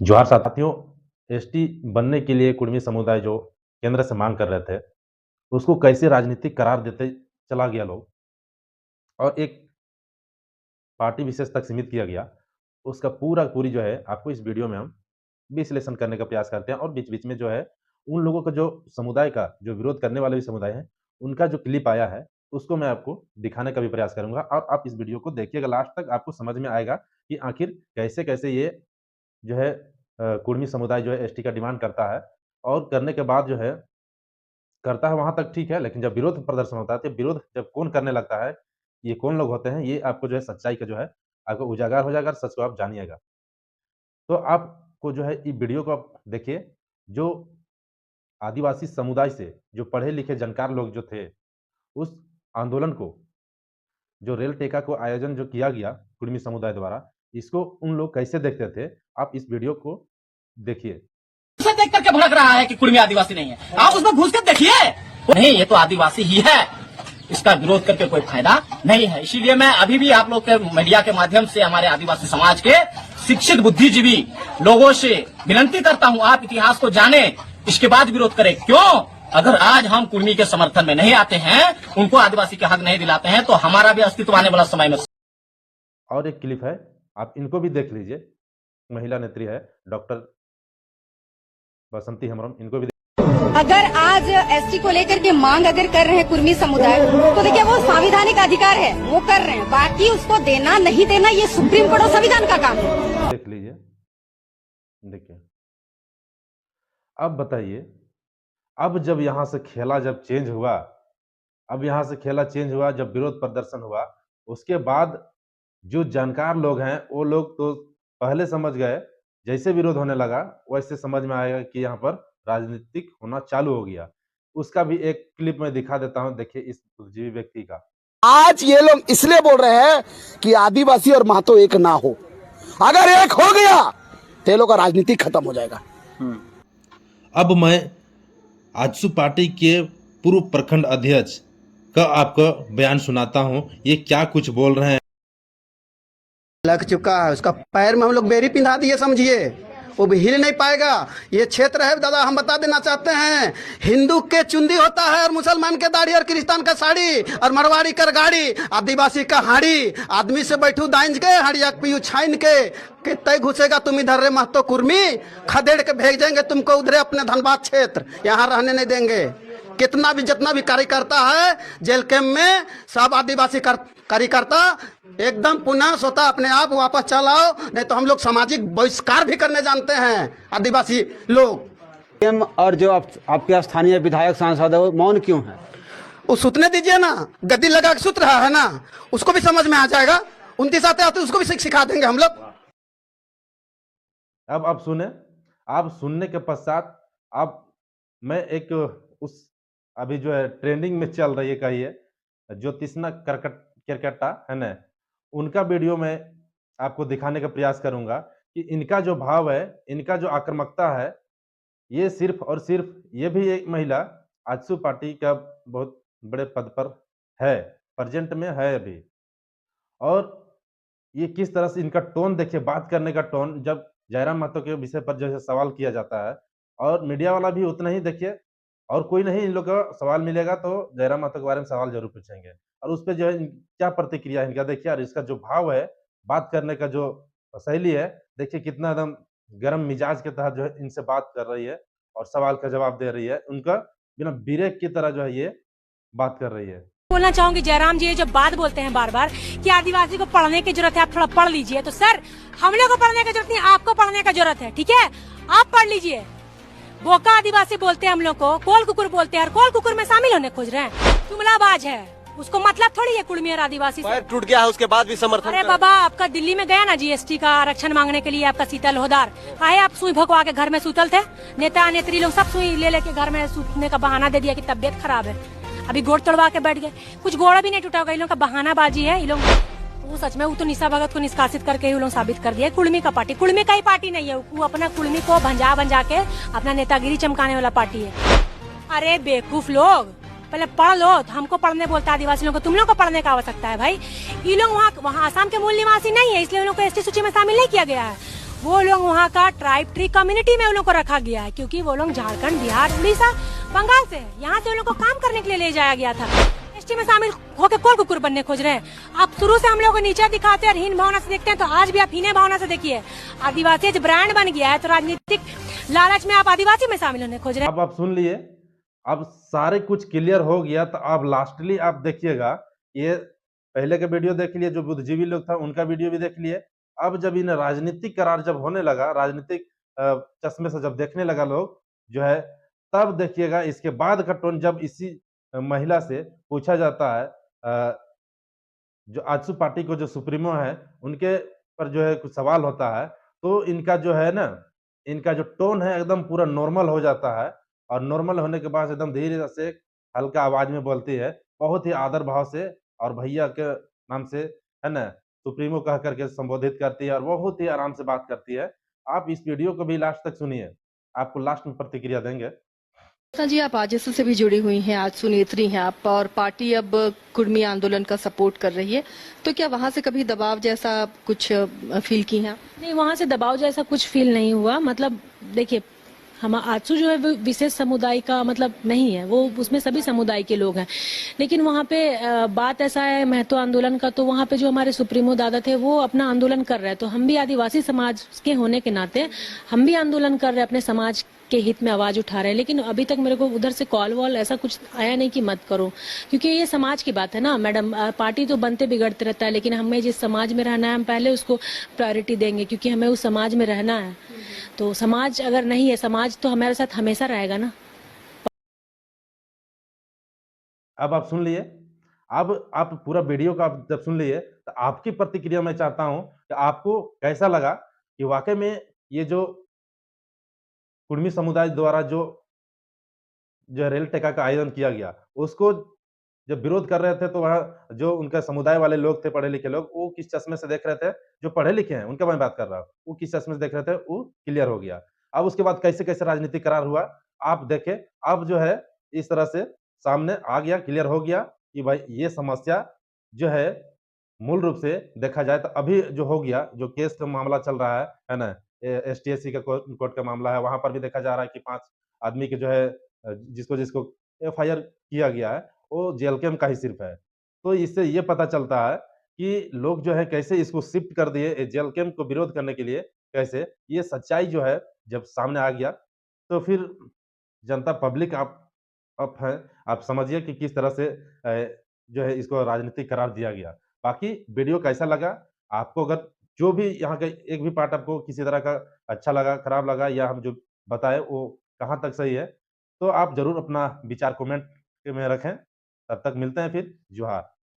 जोहार साथियों। एसटी बनने के लिए कुर्मी समुदाय जो केंद्र से मांग कर रहे थे, उसको कैसे राजनीतिक करार देते चला गया लोग और एक पार्टी विशेष तक सीमित किया गया। उसका पूरी जो है आपको इस वीडियो में हम विश्लेषण करने का प्रयास करते हैं और बीच-बीच में जो है उन लोगों का जो समुदाय का जो विरोध करने वाले भी समुदाय हैं, उनका जो क्लिप आया है, उसको मैं आपको दिखाने का भी प्रयास करूँगा और आप इस वीडियो को देखिएगा लास्ट तक, आपको समझ में आएगा कि आखिर कैसे-कैसे ये जो है कुर्मी समुदाय जो है एसटी का डिमांड करता है और करने के बाद जो है करता है वहाँ तक ठीक है, लेकिन जब विरोध प्रदर्शन होता है, तो विरोध जब कौन करने लगता है, ये कौन लोग होते हैं, ये आपको जो है सच्चाई का जो है आपको उजागर हो जाएगा और सच को आप जानिएगा। तो आपको जो है ये वीडियो को आप देखिए, जो आदिवासी समुदाय से जो पढ़े-लिखे जानकार लोग जो थे, उस आंदोलन को जो रेल टेका को आयोजन जो किया गया कुर्मी समुदाय द्वारा, इसको उन लोग कैसे देखते थे, आप इस वीडियो को देखिए। उसे देख करके भड़क रहा है कि कुर्मी आदिवासी नहीं है। आप उसमें घुस कर देखिए, नहीं ये तो आदिवासी ही है, इसका विरोध करके कोई फायदा नहीं है। इसीलिए मैं अभी भी आप लोग के मीडिया के माध्यम से हमारे आदिवासी समाज के शिक्षित बुद्धिजीवी लोगों से विनती करता हूं, आप इतिहास को जाने, इसके बाद विरोध करें। क्यों? अगर आज हम कुर्मी के समर्थन में नहीं आते हैं, उनको आदिवासी के हक नहीं दिलाते हैं, तो हमारा भी अस्तित्व आने वाला समय में। और एक क्लिप है, आप इनको भी देख लीजिए। महिला नेत्री है डॉक्टर बसंती हेम्ब्रम, इनको भी अगर आज एसटी को लेकर के मांग अगर कर रहे हैं कुर्मी समुदाय, तो देखिए वो संवैधानिक अधिकार है, वो कर रहे हैं। बाकी उसको देना नहीं देना ये सुप्रीम कोर्ट और संविधान का काम है। देख लीजिए, देखिए। अब बताइए, अब जब यहाँ से खेला जब चेंज हुआ, अब यहाँ से खेला चेंज हुआ, जब विरोध प्रदर्शन हुआ, उसके बाद जो जानकार लोग हैं, वो लोग तो पहले समझ गए, जैसे विरोध होने लगा, वैसे समझ में आएगा कि यहाँ पर राजनीतिक होना चालू हो गया। उसका भी एक क्लिप मैं दिखा देता हूँ, देखिए इस बुद्धिजीवी व्यक्ति का। आज ये लोग इसलिए बोल रहे हैं कि आदिवासी और महतो एक ना हो। अगर एक हो गया तो ये लोग का राजनीति खत्म हो जाएगा। अब मैं आजसू पार्टी के पूर्व प्रखंड अध्यक्ष का आपको बयान सुनाता हूँ, ये क्या कुछ बोल रहे हैं। लग चुका है, उसका पैर में हम लोग बेरी पिंधा दिए, समझिए, वो भी हिल नहीं पाएगा। ये क्षेत्र है दादा, हम बता देना चाहते हैं, हिंदू के चुंदी होता है और मुसलमान के दाढ़ी और क्रिस्तान का साड़ी और मरवाड़ी कर गाड़ी, आदिवासी का हाड़ी। आदमी से बैठू दाइंज के हड़िया पीयू छाइन के तय घुसेगा तुम इधर रे महतो कुर्मी, खदेड़ के भेज देंगे तुमको उधर अपने धनबाद क्षेत्र, यहाँ रहने नहीं देंगे। कितना भी जितना भी कार्यकर्ता है जेल कैंप में, सब आदिवासी कार्यकर्ता एकदम पुनः स्वतः अपने आप वापस चलाओ, नहीं तो हम लोग सामाजिक बहिष्कार भी करने जानते हैं आदिवासी लोग। और जो आपके स्थानीय विधायक सांसद है वो मौन क्यों है? वो सुतने दीजिए ना, गद्दी लगा के सुत रहा है ना, उसको भी समझ में आ जाएगा। 29 आते उसको भी सिखा देंगे हम लोग। अब आप सुने, आप सुनने के पश्चात अब मैं एक उस अभी जो है ट्रेंडिंग में चल रही है कहिए, जो तिस्ना करकट्टा है ना, उनका वीडियो मैं आपको दिखाने का प्रयास करूंगा कि इनका जो भाव है, इनका जो आक्रामकता है, ये सिर्फ और सिर्फ ये भी एक महिला आजसू पार्टी का बहुत बड़े पद पर है, प्रेजेंट में है अभी। और ये किस तरह से इनका टोन देखिए, बात करने का टोन, जब जयराम महतो के विषय पर जो है सवाल किया जाता है और मीडिया वाला भी उतना ही देखिए, और कोई नहीं इन लोग का सवाल मिलेगा तो जयराम महतो के बारे में सवाल जरूर पूछेंगे और उस पे जो है क्या प्रतिक्रिया है इनका देखिए, और इसका जो भाव है, बात करने का जो शैली है, देखिए कितना एकदम गर्म मिजाज के तहत जो है इनसे बात कर रही है और सवाल का जवाब दे रही है। उनका बिना ब्रेक की तरह जो है ये बात कर रही है। बोलना चाहूंगी जयराम जी, जब बात बोलते हैं बार बार कि आदिवासी को पढ़ने की जरूरत है, आप थोड़ा पढ़ लीजिए, तो सर हम लोग को पढ़ने की जरूरत नहीं, आपको पढ़ने की जरूरत है, ठीक है? आप पढ़ लीजिए। बोका आदिवासी बोलते हैं हम लोग को, कोल कुकुर बोलते हैं, और कोल कुकुर में शामिल होने खोज रहे हैं, जुमलाबाज है। उसको मतलब थोड़ी है कुर्मी और आदिवासी से। टूट गया है उसके बाद भी समर्थन। अरे बाबा, आपका दिल्ली में गया ना जीएसटी का आरक्षण मांगने के लिए, आपका शीतल होदार, काहे आप सुई भगवा के घर में सूतल थे? नेता नेत्री लोग सब सुई ले लेके घर में सूतने का बहाना दे दिया कि तबियत खराब है, अभी गोड़ तोड़वा के बैठ गए। कुछ गोड़ा भी नहीं टूटा होगा, इन लोग का बहानाबाजी है। इन लोग वो सच में वो तो निशा भगत को निष्कासित करके ही लोग साबित कर दिया कुर्मी का पार्टी, कुर्मी का ही पार्टी नहीं है वो, अपना कुर्मी को भंजा के अपना नेतागिरी चमकाने वाला पार्टी है। अरे बेवकूफ लोग, पहले पढ़ लो। तो हमको पढ़ने बोलता है आदिवासी लोगों को, तुम लोग को पढ़ने का आवश्यकता है भाई। ये लोग वहाँ आसाम के मूल निवासी नहीं है, इसलिए उन लोग को एसटी सूची में शामिल नहीं किया गया है। वो लोग वहाँ का ट्राइब ट्री कम्युनिटी में उन लोग को रखा गया है, क्योंकि वो लोग झारखंड, बिहार, उड़ीसा, बंगाल से है। यहाँ से उन लोग को काम करने के लिए ले जाया गया था। एसटी में शामिल होकर कौन कुकुर बनने खोज रहे हैं? आप शुरू से हम लोग को नीचे दिखाते हैं और हीन भावना से देखते हैं, तो आज भी आप हीने भावना से देखिए। आदिवासी आज ब्रांड बन गया है, तो राजनीतिक लालच में आप आदिवासी में शामिल होने खोज रहे हैं। अब आप सुन लिए, अब सारे कुछ क्लियर हो गया। तो अब लास्टली आप देखिएगा, ये पहले का वीडियो देख लिए, जो बुद्धिजीवी लोग था उनका वीडियो भी देख लिए। अब जब इन्हें राजनीतिक करार जब होने लगा, राजनीतिक चश्मे से जब देखने लगा लोग जो है, तब देखिएगा इसके बाद का टोन जब इसी महिला से पूछा जाता है, जो आजसू पार्टी को जो सुप्रीमो है उनके पर जो है कुछ सवाल होता है, तो इनका जो है ना, इनका जो टोन है एकदम पूरा नॉर्मल हो जाता है। और नॉर्मल होने के बाद एकदम धीरे से हल्का आवाज में बोलती है, बहुत ही आदर भाव से, और भैया के नाम से है ना सुप्रीमो कह करके संबोधित करती है और बहुत ही आराम से बात करती है। आप इस वीडियो को भी लास्ट तक सुनिए, आपको लास्ट में प्रतिक्रिया देंगे। जी, आप आजसू से भी जुड़ी हुई हैं, आजसू नेत्री हैं आप, और पार्टी अब कुर्मी आंदोलन का सपोर्ट कर रही है, तो क्या वहां से कभी दबाव जैसा कुछ फील की हैं आप? नहीं, वहाँ से दबाव जैसा कुछ फील नहीं हुआ। मतलब देखिए, हम आजसू जो है वो विशेष समुदाय का मतलब नहीं है, वो उसमें सभी समुदाय के लोग हैं। लेकिन वहाँ पे बात ऐसा है महतो आंदोलन का, तो वहाँ पे जो हमारे सुप्रीमो दादा थे वो अपना आंदोलन कर रहे हैं, तो हम भी आदिवासी समाज के होने के नाते हम भी आंदोलन कर रहे हैं, अपने समाज के हित में आवाज उठा रहे हैं। लेकिन अभी तक मेरे को उधर से कॉल वॉल ऐसा कुछ आया नहीं कि मत करो, क्योंकि ये समाज की बात है ना मैडम। पार्टी तो बनते बिगड़ते रहता है, लेकिन हमें जिस समाज में रहना है हम पहले उसको प्रायोरिटी देंगे, क्योंकि हमें उस समाज में रहना है। तो समाज अगर नहीं है, समाज तो हमारे साथ हमेशा रहेगा ना। अब आप सुन लिए, अब आप पूरा वीडियो का आप जब सुन लिए, तो आपकी प्रतिक्रिया मैं चाहता हूं कि आपको कैसा लगा कि वाकई में ये जो कुर्मी समुदाय द्वारा जो रेल टेका का आयोजन किया गया, उसको जब विरोध कर रहे थे, तो वहाँ जो उनका समुदाय वाले लोग थे, पढ़े लिखे लोग, वो किस चश्मे से देख रहे थे, जो पढ़े लिखे हैं उनका मैं बात कर रहा हूँ, वो किस चश्मे से देख रहे थे, वो क्लियर हो गया। अब उसके बाद कैसे-कैसे राजनीतिक करार हुआ, आप देखें। अब जो है इस तरह से सामने आ गया, क्लियर हो गया कि भाई ये समस्या जो है मूल रूप से देखा जाए तो अभी जो हो गया, जो केस का मामला चल रहा है ना? एसटीएससी का कोर्ट का मामला है, वहाँ पर भी देखा जा रहा है कि 5 आदमी के जो है जिसको एफआईआर किया गया है, वो जेल-कैम का ही सिर्फ है। तो इससे ये पता चलता है कि लोग जो है कैसे इसको शिफ्ट कर दिए जेल-कैम को विरोध करने के लिए, कैसे ये सच्चाई जो है जब सामने आ गया, तो फिर जनता पब्लिक आप है, आप समझिए कि किस तरह से जो है इसको राजनीतिक करार दिया गया। बाकी वीडियो कैसा लगा? आपको अगर जो भी यहाँ का एक भी पार्ट आपको किसी तरह का अच्छा लगा, खराब लगा, या हम जो बताए वो कहाँ तक सही है, तो आप ज़रूर अपना विचार कमेंट में रखें। तब तक मिलते हैं फिर। जोहार।